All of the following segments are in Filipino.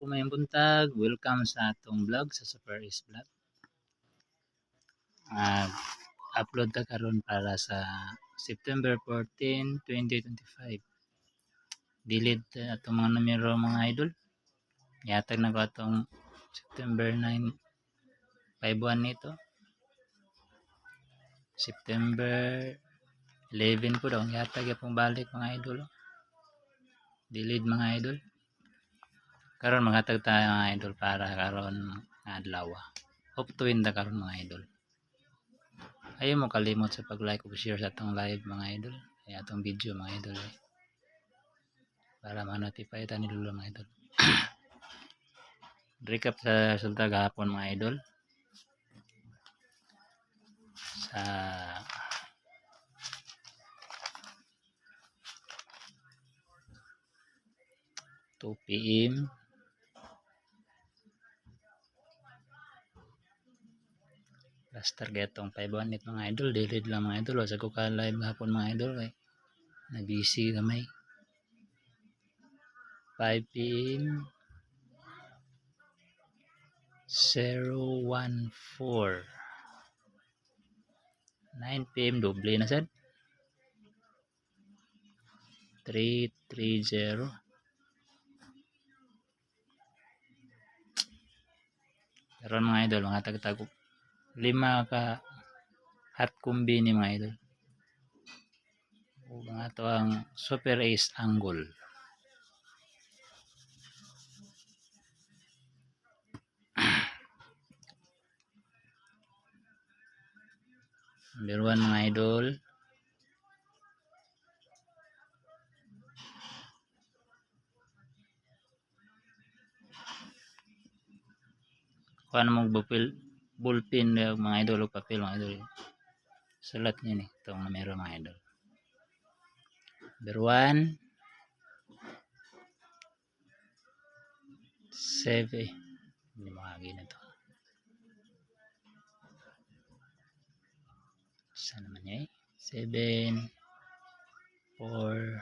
mayong buntag. Welcome sa atong vlog sa Super Ace Vlog. Upload ta karon para sa September 14, 2025. Delete atong mga numero mga idol. Yatag na ko atong September 9, 5-1 nito. September 11 po daw. Yatag yapong balik mga idol. Delete mga idol. Karon maghatag tayo mga idol para karon nga adlaw. Hope to win ta karon mga idol. Ayaw mo kalimot sa pag-like o share sa atong live mga idol. Ay atong video mga idol para ma-notify ta ni Lolo mga idol. Recap sa resulta gahapon mga idol. Sa two PM last target tong 5-1 nit mga idol. Delete lang mga idol. Wasa ko ka live gahapon mga idol kay na busy gamay. 5 PM 014 9 PM doble na sad 330 karon mga idol mga tagtag 5 ka hot combi ni mga idol o mga to ang Super Ace Angle. Number 1 mga idol. Kuha na bullpen mga idol o papel mga idol. Salat niya ni itong numero mga idol. Number 1 7 hindi makagi na ito. Saan naman niya 7 4 9.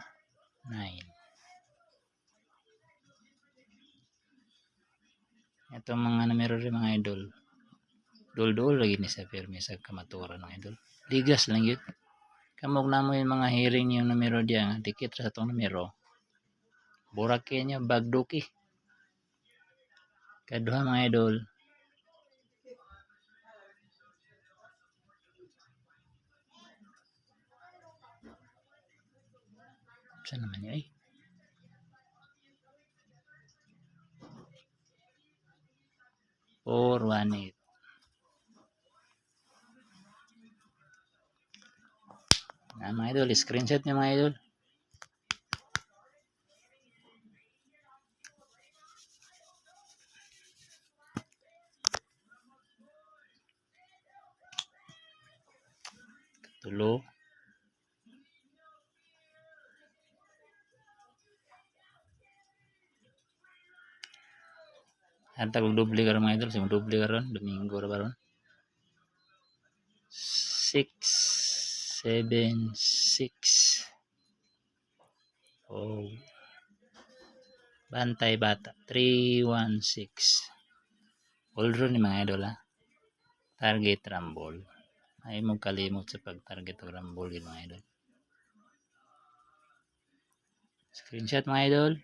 Itong mga numero rin mga idol. Dul-dul lagi ni sa firme sa kamaturan mga idol. Ligas lang yun. Kamog na mo yung mga hearing yung numero diyan. Dikit sa itong numero. Burake niya bagdoki. Kaduha mga idol. Saan naman niya 418. Mga idol, screenshot niya mga idol. Tulo. Hantag og doble karon mga idol, sing doble karon, Domingo ra karon. 676. Oh. Bantay bata 316. All ni mga idol ha. Target rumble. Ay mo kalimot sa pag-target og rumble gid mga idol. Screenshot mga idol.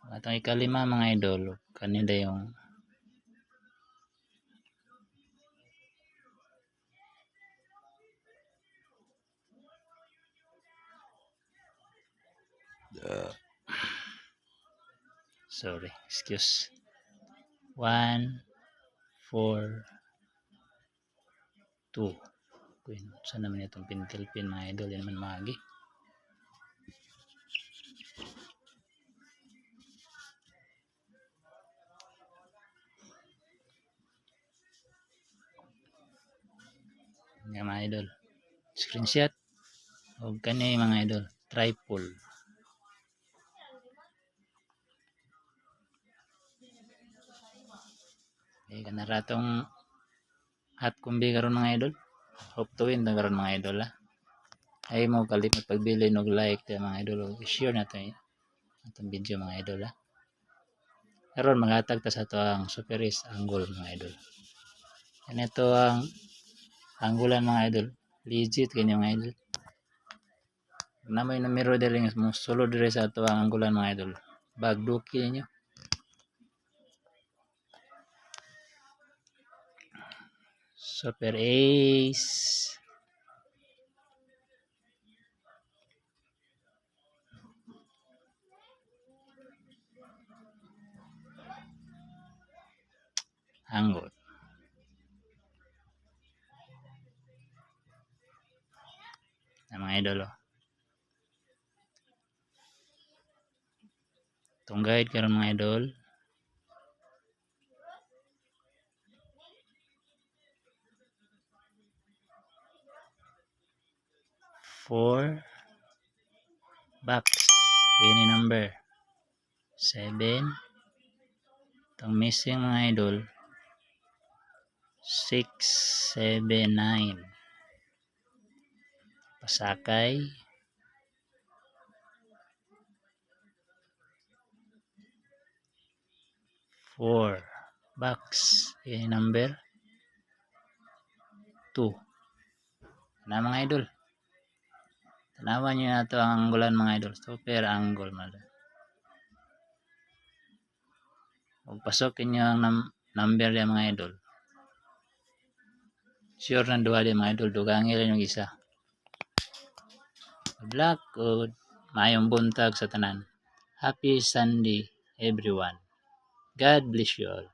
Atong ikalima mga idol, kanila yung sorry, excuse. 1 4 2. Kuin, saan naman itong pintil pin mga idol, yan naman magi. Yan mga idol. Screenshot. O kani mga idol, triple. Okay, kanaratong hot combi karon mga idol. Hope to win karon mga idol ha. ay mo kalimot pagbili og like mga idol, i-share na to atong video mga idol ha. Karon maghatag ta sa to ang super is angle mga idol. Yan ito ang anggulan mga idol, legit kanya mga idol. Na may numero dili mo sulod dire sa to ang anggulan mga idol, bagduki niyo. Super ace. Anggol. Na mga idol oh. Itong guide karon mga idol. Four box. Any number. 7. Itong missing mga idol. 6, 7, 9. Pasakay. 4 box. Any number. 2. Na mga idol. Tanawan nyo na ito ang anggulan mga idol. Super angle mga. Huwag pasok inyo ang number yan mga idol. Sure na duha din mga idol. Dugangi lang yung isa. Black o mayong buntag sa tanan. Happy Sunday everyone. God bless you all.